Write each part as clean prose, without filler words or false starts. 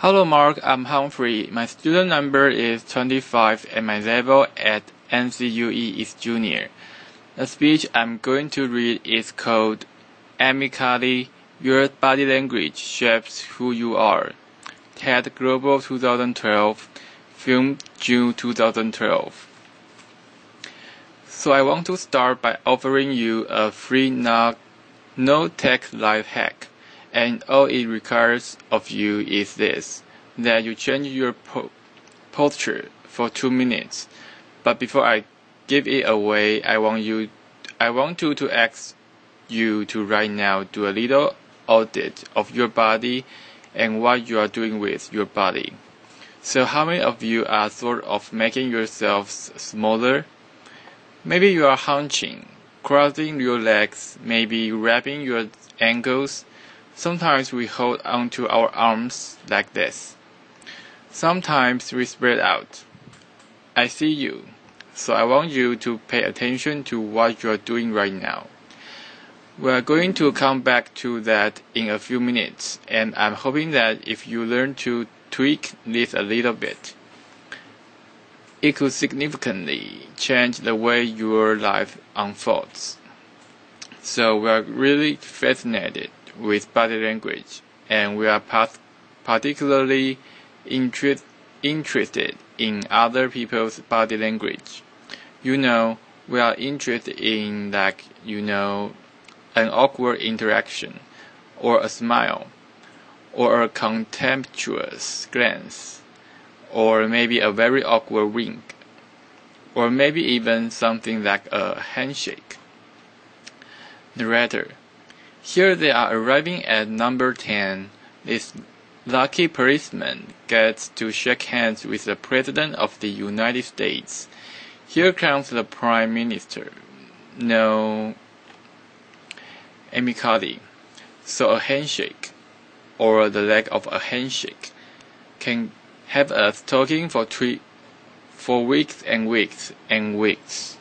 Hello Mark, I'm Humphrey. My student number is 25 and my level at NCUE is junior. The speech I'm going to read is called Cuddy, Your Body Language Shapes Who You Are. TED Global 2012, filmed June 2012. So I want to start by offering you a free no-tech life hack. And all it requires of you is this, that you change your posture for 2 minutes. But before I give it away, I want to ask you to right now do a little audit of your body and what you are doing with your body. So how many of you are sort of making yourselves smaller? Maybe you are hunching, crossing your legs, maybe wrapping your ankles. Sometimes we hold onto our arms like this. Sometimes we spread out. I see you, so I want you to pay attention to what you are doing right now. We are going to come back to that in a few minutes, and I'm hoping that if you learn to tweak this a little bit, it could significantly change the way your life unfolds. So we are really fascinated with body language, and we are particularly interested in other people's body language. We are interested in an awkward interaction, or a smile, or a contemptuous glance, or maybe a very awkward wink, or maybe even something like a handshake. Narrator. Here they are arriving at number 10. This lucky policeman gets to shake hands with the President of the United States. Here comes the Prime Minister. No, Cuddy. So a handshake, or the lack of a handshake, can have us talking for weeks and weeks and weeks.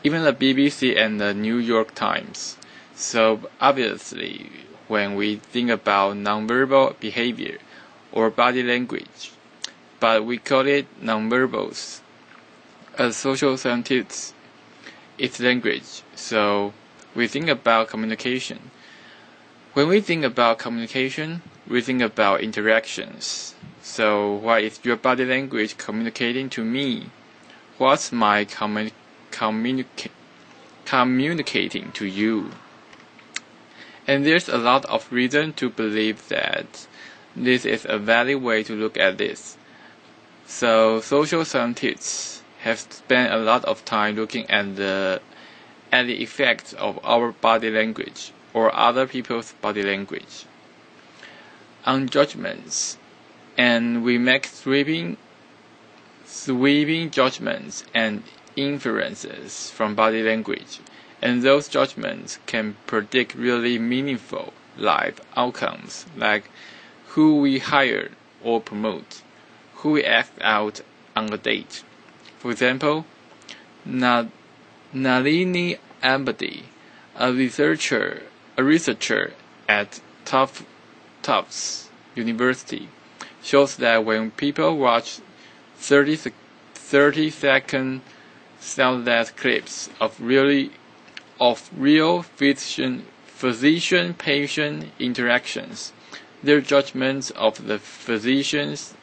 Even the BBC and the New York Times. So obviously, when we think about nonverbal behavior or body language, but we call it nonverbals. As social scientists, it's language. So we think about communication. When we think about communication, we think about interactions. So what is your body language communicating to me? What's my communicating to you? And there's a lot of reason to believe that this is a valid way to look at this. So social scientists have spent a lot of time looking at the effects of our body language or other people's body language on judgments, and we make sweeping judgments and inferences from body language. And those judgments can predict really meaningful life outcomes, like who we hire or promote, who we ask out on a date. For example, Nalini Ambady, a researcher at Tufts University, shows that when people watch 30-second soundless clips of real physician-patient interactions, their judgments of the physician's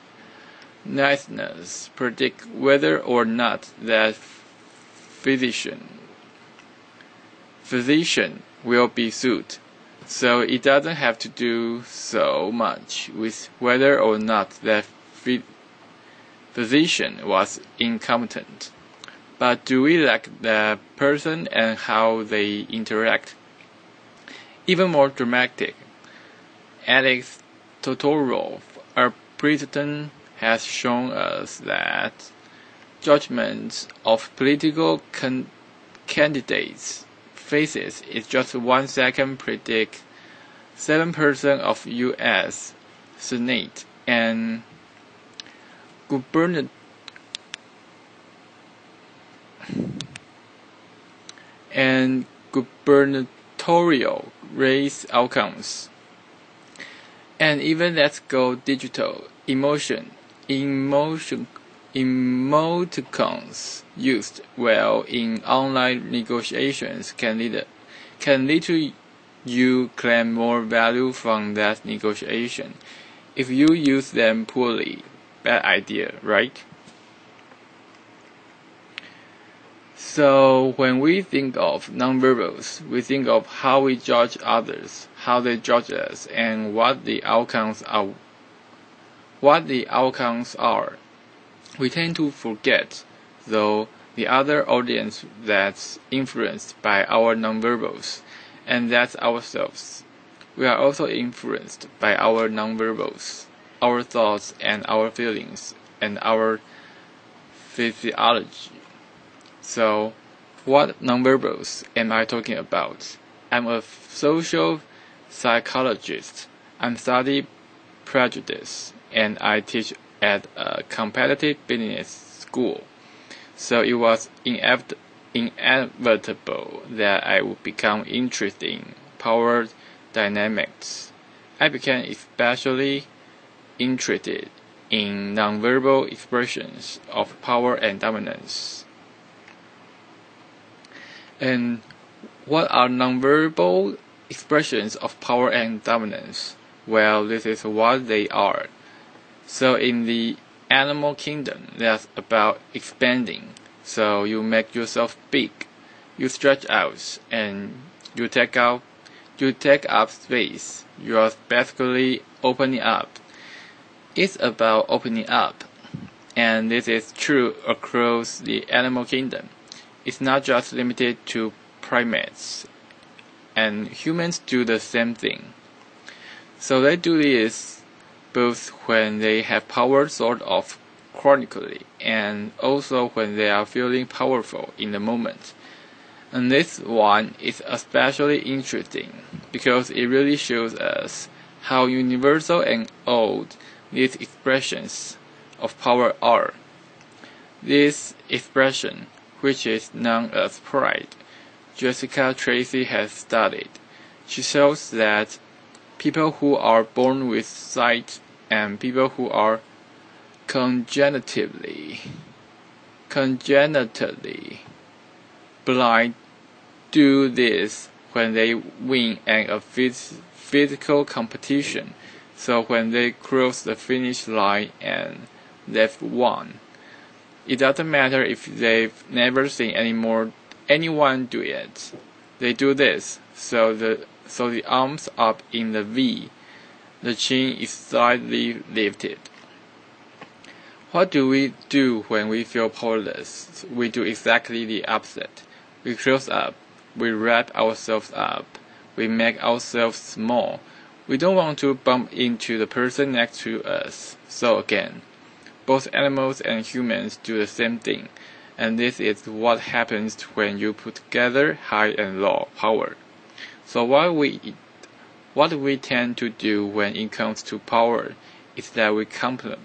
niceness predict whether or not that physician will be sued. So it doesn't have to do so much with whether or not that physician was incompetent. But do we like the person and how they interact? Even more dramatic, Alex Totoroff, a Princeton, has shown us that judgments of political candidates' faces in just 1 second predict 7% of U.S. Senate and gubernatorial race outcomes. And even let's go digital. Emoticons used well in online negotiations can lead to you claim more value from that negotiation. If you use them poorly, bad idea, right? So when we think of nonverbals, we think of how we judge others, how they judge us, and what the outcomes are. We tend to forget, though, the other audience that's influenced by our nonverbals, and that's ourselves. We are also influenced by our nonverbals, our thoughts and our feelings, and our physiology. So, what nonverbals am I talking about? I'm a social psychologist. I study prejudice, and I teach at a competitive business school. So it was inevitable that I would become interested in power dynamics. I became especially interested in nonverbal expressions of power and dominance. And what are nonverbal expressions of power and dominance? Well, this is what they are. So in the animal kingdom, that's about expanding. So you make yourself big, you stretch out, and you take up space. You are basically opening up. It's about opening up, and this is true across the animal kingdom. It's not just limited to primates, and humans do the same thing. So they do this both when they have power sort of chronically, and also when they are feeling powerful in the moment. And this one is especially interesting because it really shows us how universal and old these expressions of power are. This expression, which is known as pride, Jessica Tracy has studied. She shows that people who are born with sight and people who are congenitally blind do this when they win at a physical competition. So when they cross the finish line and they've won, it doesn't matter if they've never seen anyone do it. They do this, so the arms up in the V, the chin is slightly lifted. What do we do when we feel powerless? We do exactly the opposite. We close up, we wrap ourselves up, we make ourselves small. We don't want to bump into the person next to us. So again, both animals and humans do the same thing, and this is what happens when you put together high and low power. So what we tend to do when it comes to power is that we complement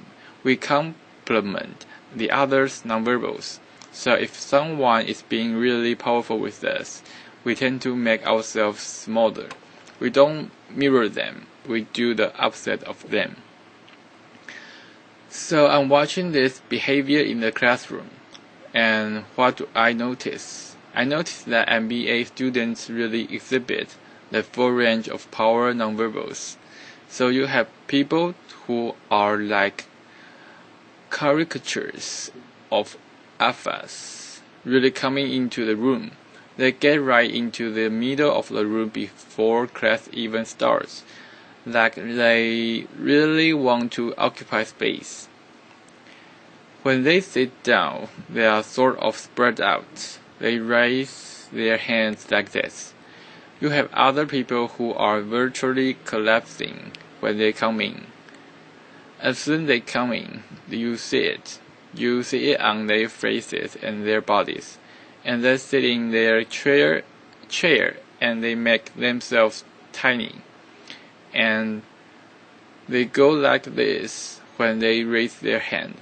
the other's nonverbals. So if someone is being really powerful with us, we tend to make ourselves smaller. We don't mirror them, we do the opposite of them. So I'm watching this behavior in the classroom, and what do I notice? I notice that MBA students really exhibit the full range of power nonverbals. So you have people who are like caricatures of alphas really coming into the room. They get right into the middle of the room before class even starts, like they really want to occupy space. When they sit down, they are sort of spread out. They raise their hands like this. You have other people who are virtually collapsing when they come in. As soon as they come in, you see it. You see it on their faces and their bodies. And they sit in their chair and they make themselves tiny. And they go like this when they raise their hand.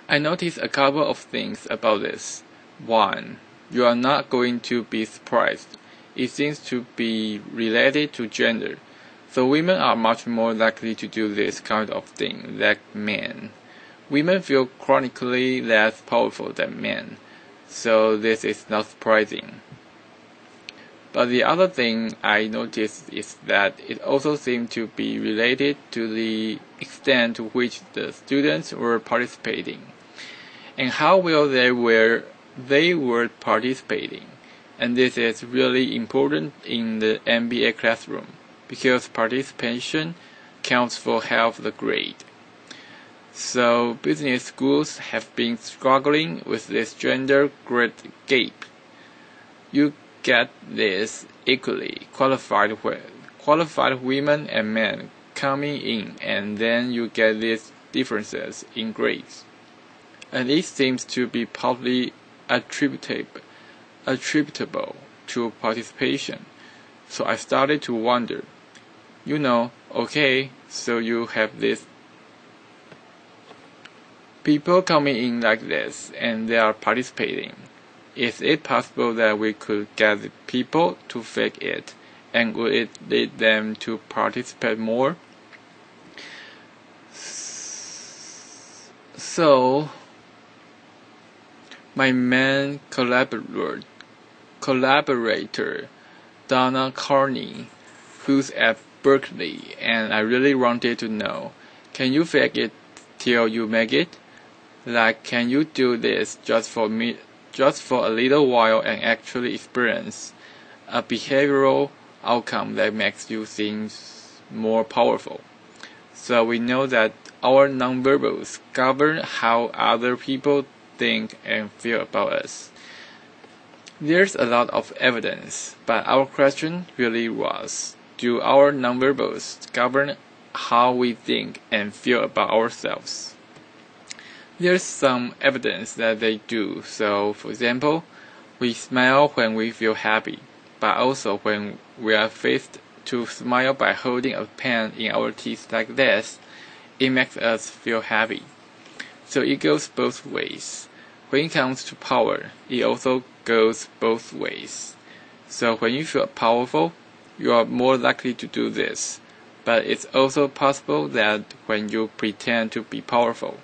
I noticed a couple of things about this. One, you are not going to be surprised. It seems to be related to gender. So women are much more likely to do this kind of thing than men. Women feel chronically less powerful than men, so this is not surprising. But the other thing I noticed is that it also seemed to be related to the extent to which the students were participating, and how well they were participating. And this is really important in the MBA classroom, because participation counts for half the grade. So business schools have been struggling with this gender grade gap. You get this equally qualified women and men coming in, and then you get these differences in grades. And it seems to be partly attributable to participation. So I started to wonder, okay, so you have these people coming in like this, and they are participating. Is it possible that we could get the people to fake it, and would it lead them to participate more? So, my main collaborator, Donna Carney, who's at Berkeley, and I really wanted to know, can you fake it till you make it? Like, can you do this just for a little while and actually experience a behavioral outcome that makes you seem more powerful? So we know that our nonverbals govern how other people think and feel about us. There's a lot of evidence, but our question really was, do our nonverbals govern how we think and feel about ourselves? There's some evidence that they do. So, for example, we smile when we feel happy, but also when we are faced to smile by holding a pen in our teeth like this, it makes us feel happy. So it goes both ways. When it comes to power, it also goes both ways. So when you feel powerful, you are more likely to do this. But it's also possible that when you pretend to be powerful,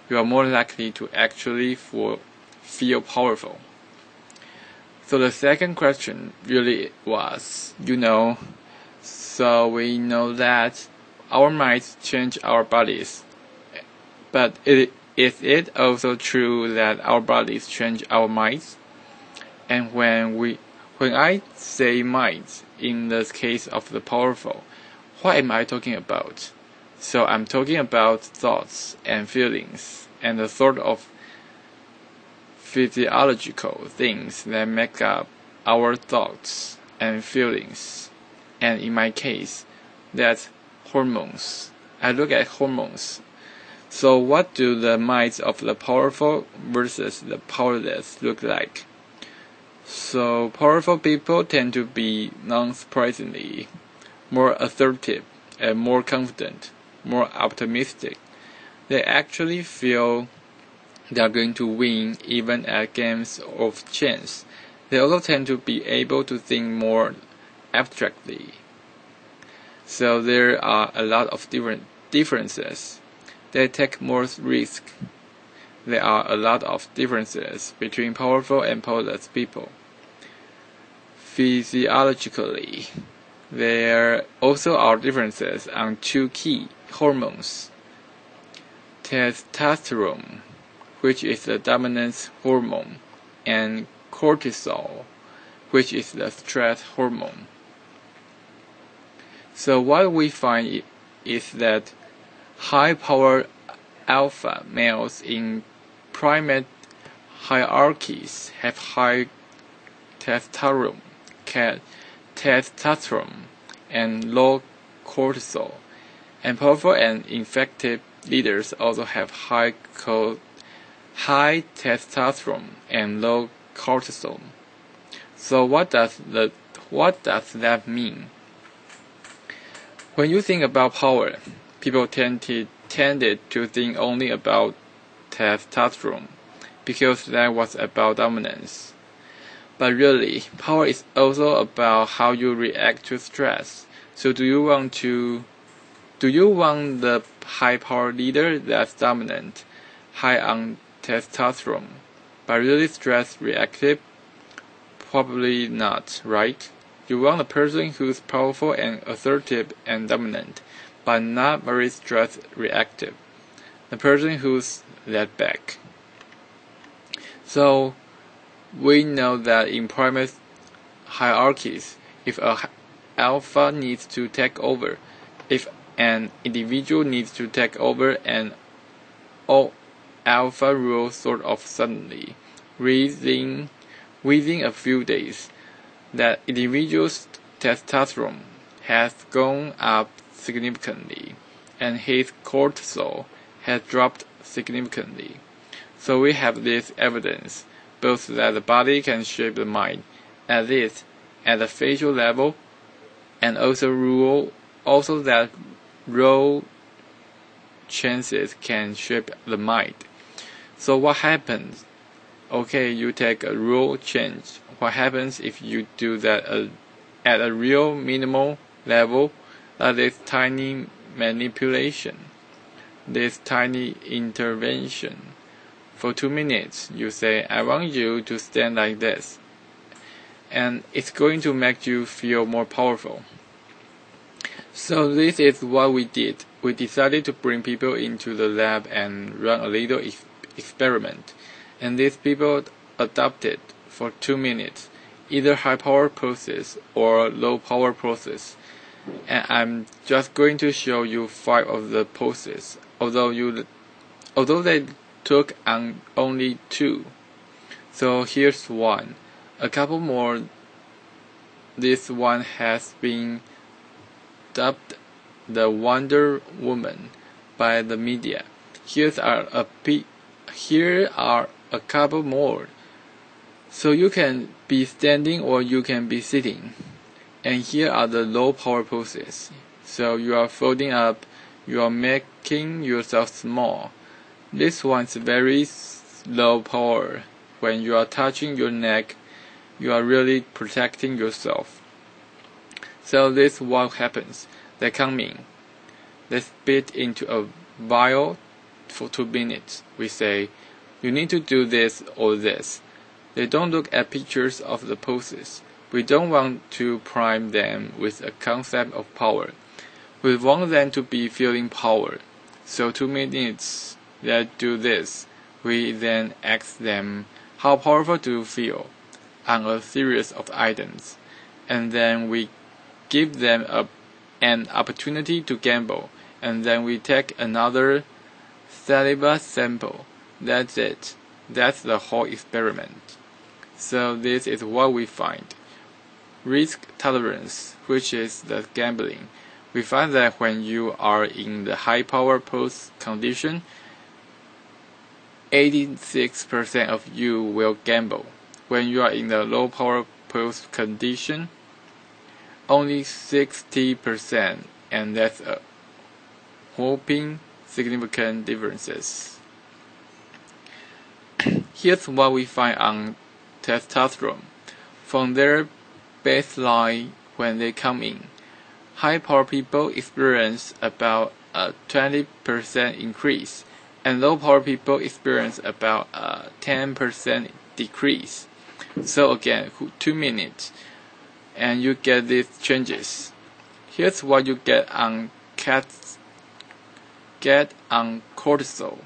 you are more likely to actually feel powerful. So the second question really was, so we know that our minds change our bodies, but is it also true that our bodies change our minds? And when I say minds in the case of the powerful, what am I talking about? So I'm talking about thoughts and feelings and the sort of physiological things that make up our thoughts and feelings. And in my case, that's hormones. I look at hormones. So what do the minds of the powerful versus the powerless look like? So powerful people tend to be, non-surprisingly, more assertive and more confident, more optimistic. They actually feel they are going to win even at games of chance. They also tend to be able to think more abstractly. So there are a lot of differences. They take more risk. There are a lot of differences between powerful and powerless people. Physiologically, there also are differences on two key hormones. Testosterone, which is the dominance hormone, and cortisol, which is the stress hormone. So what we find is that high-power alpha males in primate hierarchies have high testosterone and low cortisol, and powerful and effective leaders also have high testosterone and low cortisol. So what does that mean? When you think about power, people tended to think only about testosterone, because that was about dominance. But really, power is also about how you react to stress. So do you want the high power leader that's dominant, high on testosterone, but really stress reactive? Probably not, right? You want a person who's powerful and assertive and dominant, but not very stress reactive. The person who's laid back. So we know that in primate hierarchies, if a alpha needs to take over, if an individual needs to take over, and all alpha rule sort of suddenly, within a few days, that individual's testosterone has gone up significantly, and his cortisol has dropped significantly. So we have this evidence, both that the body can shape the mind, at least at the facial level, and also that role chances can shape the mind. So what happens? Okay, you take a rule change. What happens if you do that at a real minimal level? That is tiny manipulation, this tiny intervention. For 2 minutes, you say, I want you to stand like this. And it's going to make you feel more powerful. So this is what we did. We decided to bring people into the lab and run a little experiment. And these people adopted for 2 minutes, either high power poses or low power poses. And I'm just going to show you 5 of the poses, although they took on only 2. So here's one. A couple more. This one has been dubbed the Wonder Woman by the media. Here are a couple more. So you can be standing or you can be sitting. And here are the low power poses. So you are folding up, you are making yourself small. This one's very low power. When you are touching your neck, you are really protecting yourself. So this is what happens. They come in. They spit into a vial for 2 minutes. We say, you need to do this or this. They don't look at pictures of the poses. We don't want to prime them with a concept of power. We want them to be feeling power. So 2 minutes they do this. We then ask them, how powerful do you feel? On a series of items. And then we give them an opportunity to gamble. And then we take another saliva sample. That's it. That's the whole experiment. So this is what we find. Risk tolerance, which is the gambling. We find that when you are in the high power pose condition, 86% of you will gamble. When you are in the low power pose condition, only 60%, and that's a whopping significant differences. Here's what we find on testosterone. From their baseline when they come in, high power people experience about a 20% increase, and low power people experience about a 10% decrease. So again, 2 minutes, and you get these changes. Here's what you get on cortisol.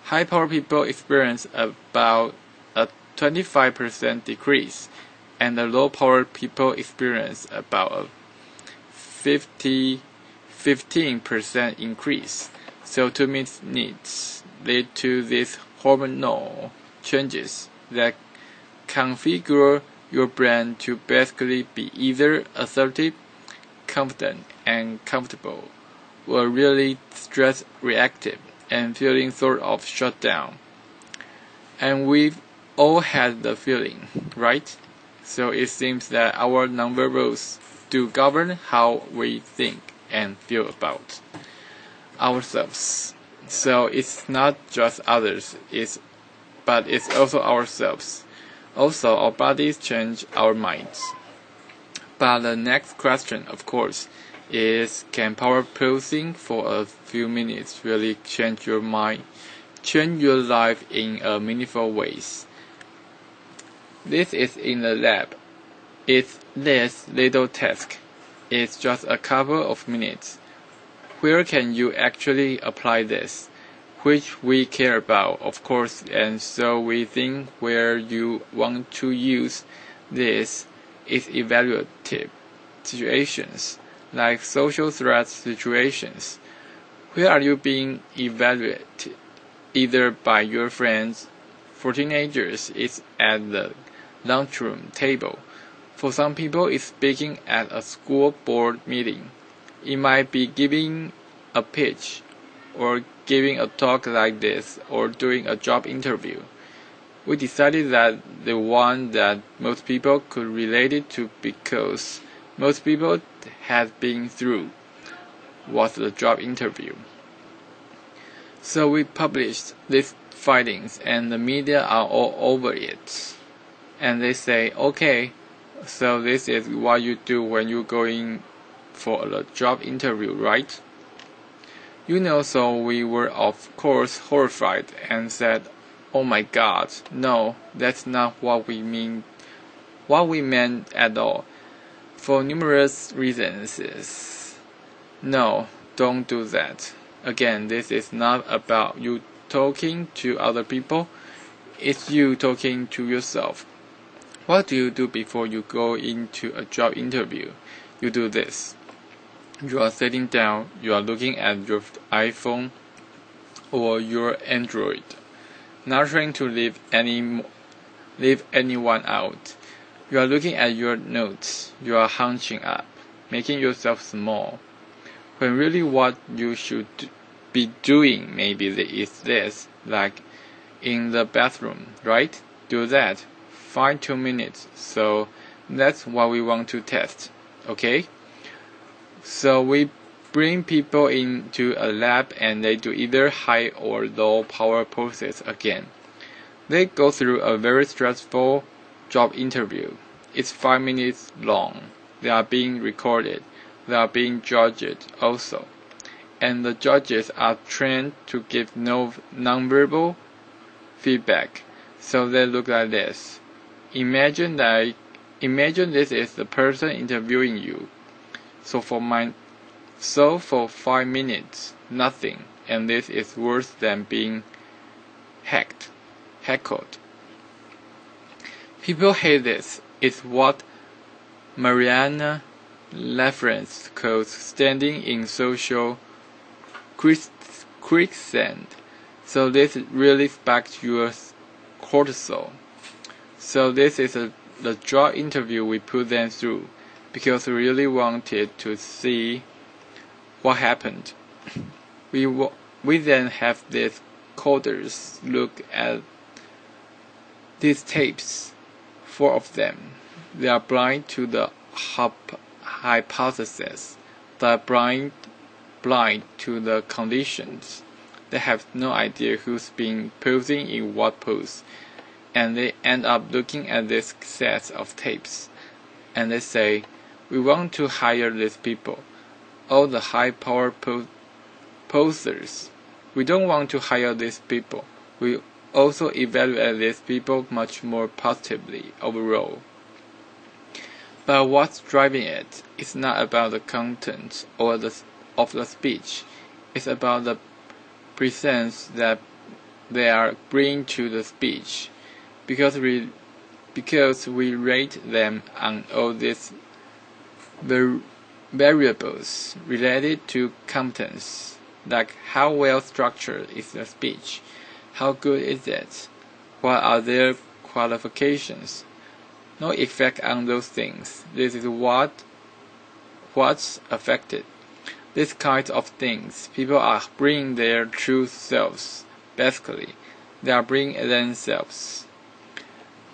High power people experience about a 25% decrease, and the low power people experience about a 15% increase. So 2 minutes lead to these hormonal changes that configure your brain to basically be either assertive, confident, and comfortable, or really stress reactive and feeling sort of shut down. And we've all had the feeling, right? So it seems that our nonverbals do govern how we think and feel about ourselves. So it's not just others, but it's also ourselves. Also, our bodies change our minds. But the next question, of course, is, can power posing for a few minutes really change your mind, change your life in a meaningful ways? This is in the lab. It's this little task. It's just a couple of minutes. Where can you actually apply this? Which we care about, of course, and so we think where you want to use this is evaluative situations, like social threat situations. Where are you being evaluated? Either by your friends. For teenagers, it's at the lunchroom table. For some people, it's speaking at a school board meeting. It might be giving a pitch, or giving a talk like this, or doing a job interview. We decided that the one that most people could relate it to because most people had been through was the job interview. So we published these findings and the media are all over it. And they say, okay, so this is what you do when you go in for a job interview, right? So we were of course horrified and said, oh my God, no, that's not what we meant at all. For numerous reasons. No, don't do that. Again, this is not about you talking to other people, it's you talking to yourself. What do you do before you go into a job interview? You do this. You are sitting down, you are looking at your iPhone or your Android, not trying to leave anyone out. You are looking at your notes, you are hunching up, making yourself small, when really what you should be doing maybe is this, like in the bathroom, right? Do that. Find 2 minutes. So that's what we want to test, okay? So we bring people into a lab and they do either high or low power poses again. They go through a very stressful job interview. It's 5 minutes long. They are being recorded. They are being judged also. And the judges are trained to give no nonverbal feedback. So they look like this. Imagine this is the person interviewing you. So for 5 minutes, nothing, and this is worse than being heckled. People hate this. It's what Mariana Lafrance calls standing in social quicksand. So this really spikes your cortisol. So this is the job interview we put them through, because we really wanted to see what happened. We then have these coders look at these tapes, 4 of them. They are blind to the hypothesis. They are blind to the conditions. They have no idea who's been posing in what pose. And they end up looking at this set of tapes. And they say, we want to hire these people, all the high power posers. We don't want to hire these people. We also evaluate these people much more positively overall. But what's driving it is not about the content of the speech. It's about the presence that they are bringing to the speech. Because we rate them on all these variables related to competence, like how well structured is the speech, how good is it, what are their qualifications. No effect on those things. This is what's affected. These kinds of things, people are bringing their true selves. Basically, they are bringing themselves.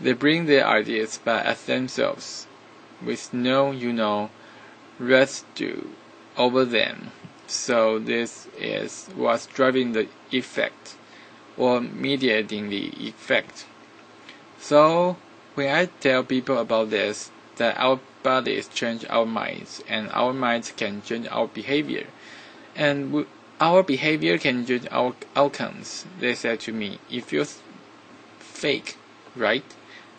They bring their ideas back as themselves, with no, residue over them. So this is what's driving the effect, or mediating the effect. So when I tell people about this, that our bodies change our minds, and our minds can change our behavior, and our behavior can change our outcomes. They said to me, it feels fake, right?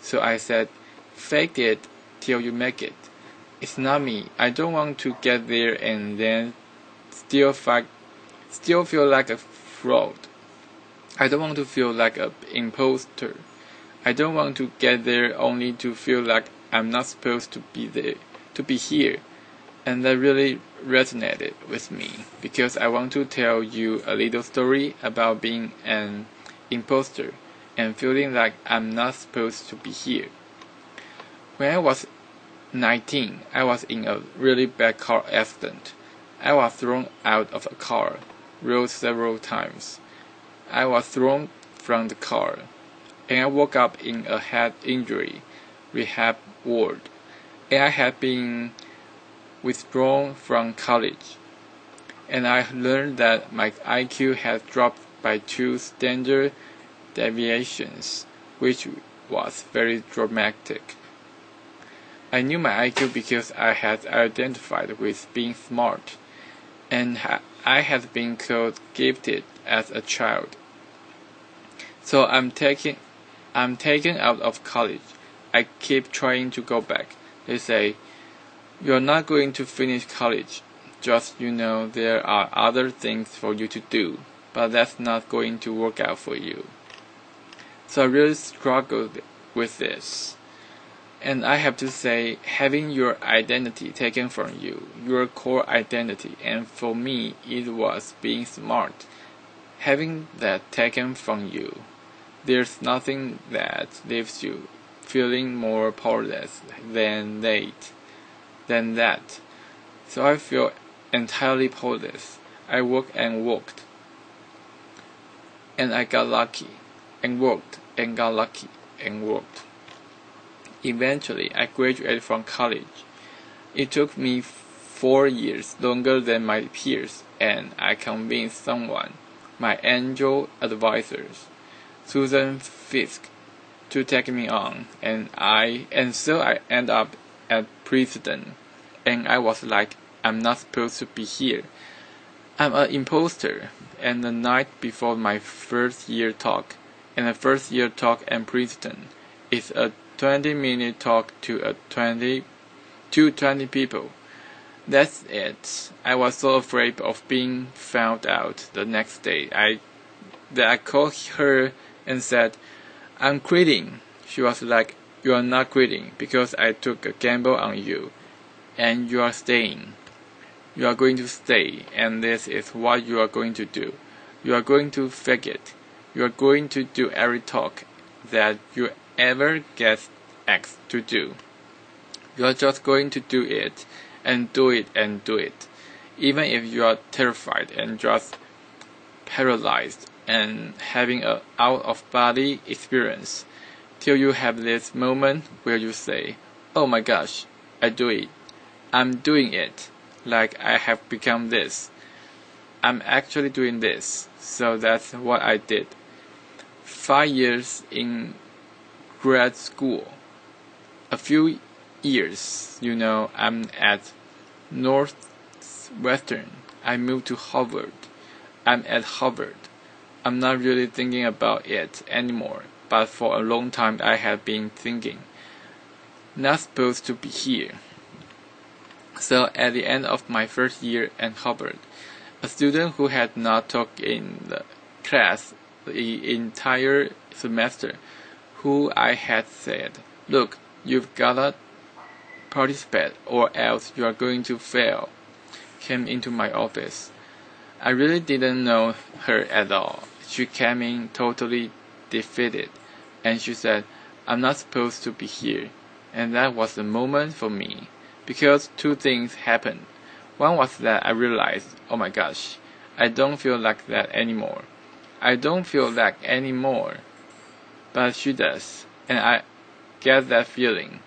So I said, fake it till you make it. It's not me. I don't want to get there and then still feel like a fraud. I don't want to feel like an imposter. I don't want to get there only to feel like I'm not supposed to be there, to be here. And that really resonated with me, because I want to tell you a little story about being an imposter and feeling like I'm not supposed to be here. When I was 19, I was in a really bad car accident. I was thrown out of a car, rolled several times. I was thrown from the car, and I woke up in a head injury rehab ward, and I had been withdrawn from college, and I learned that my IQ had dropped by 2 standard deviations, which was very dramatic. I knew my IQ because I had identified with being smart, and I had been called gifted as a child. So I'm taken out of college. I keep trying to go back. They say, you're not going to finish college. Just, there are other things for you to do, but that's not going to work out for you. So I really struggled with this. And I have to say, having your identity taken from you, your core identity, and for me, it was being smart. Having that taken from you, there's nothing that leaves you feeling more powerless than that. So I feel entirely powerless. I worked and worked, and I got lucky, and worked and got lucky and worked. Eventually, I graduated from college. It took me 4 years longer than my peers, and I convinced someone, my angel advisors, Susan Fisk, to take me on, and so I ended up at Princeton, and I was like, I'm not supposed to be here. I'm an imposter. And the night before my first year talk, and the first year talk at Princeton is a 20-minute talk to 20 people. That's it. I was so afraid of being found out the next day that I called her and said, I'm quitting. She was like, you are not quitting because I took a gamble on you, and you are staying. You are going to stay, and this is what you are going to do. You are going to fake it. You are going to do every talk that you ever get asked to do. You are just going to do it, and do it, and do it. Even if you are terrified and just paralyzed and having an out-of-body experience, till you have this moment where you say, oh my gosh, I do it. I'm doing it. Like I have become this. I'm actually doing this. So that's what I did. 5 years in grad school. A few years, I'm at Northwestern. I moved to Harvard. I'm at Harvard. I'm not really thinking about it anymore, but for a long time I have been thinking, not supposed to be here. So at the end of my first year at Harvard, a student who had not taught in the class the entire semester, who I had said, look, you've gotta participate or else you are going to fail, came into my office. I really didn't know her at all. She came in totally defeated, and she said, I'm not supposed to be here. And that was the moment for me, because 2 things happened. One was that I realized, oh my gosh, I don't feel like that anymore. I don't feel like anymore. But she does, and I get that feeling.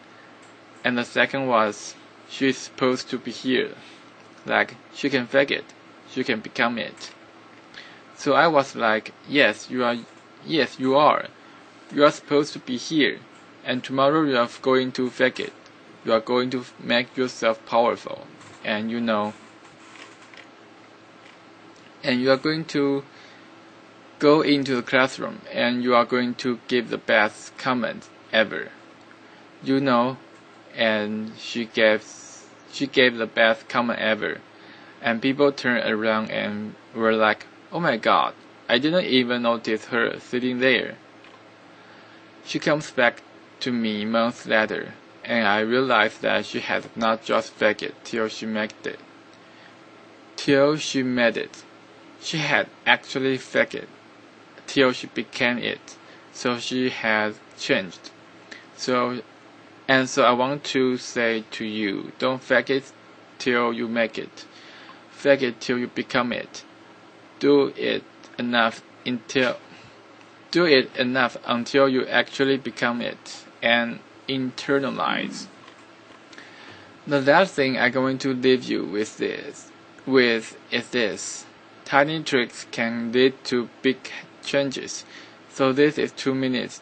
And the second was, she's supposed to be here. Like, she can fake it. She can become it. So I was like, yes, you are. You are supposed to be here, and tomorrow you are going to fake it. you are going to make yourself powerful, and you are going to go into the classroom, and you are going to give the best comment ever. And she gave the best comment ever, and people turned around and were like, "Oh my God, I didn't even notice her sitting there." She comes back to me months later, and I realized that she had not just faked it till she made it. She had actually faked it till she became it. So she has changed. So I want to say to you, don't fake it till you make it. Fake it till you become it. Do it enough until you actually become it and internalize. The last thing I'm going to leave you with is this. Tiny tricks can lead to big changes. So this is 2 minutes.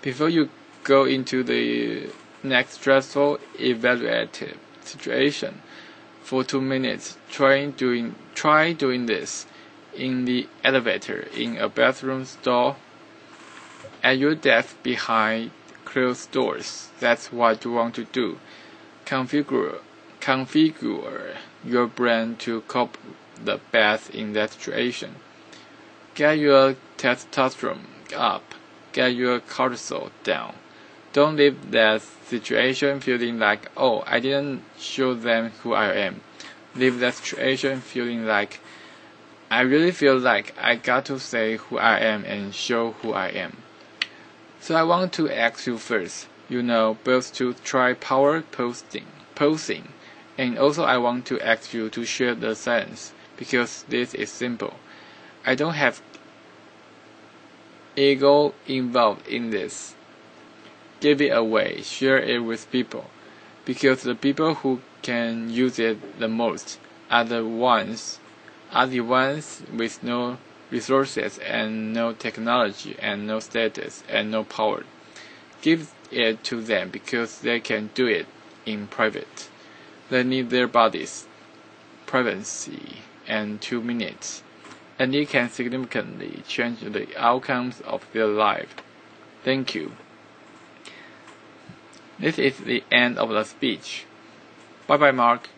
Before you go into the next stressful evaluative situation, for 2 minutes, try doing this in the elevator, in a bathroom stall, at your desk behind closed doors. That's what you want to do. Configure your brain to cope the best in that situation. Get your testosterone up. Get your cortisol down. Don't leave that situation feeling like, oh, I didn't show them who I am. Leave that situation feeling like, I really feel like I got to say who I am and show who I am. So I want to ask you first, both to try power posing, and also I want to ask you to share the science, because this is simple. I don't have ego involved in this. Give it away, share it with people, because the people who can use it the most are the ones with no resources and no technology and no status and no power. Give it to them because they can do it in private. They need their bodies, privacy, and 2 minutes, and it can significantly change the outcomes of their life. Thank you. This is the end of the speech. Bye bye, Mark.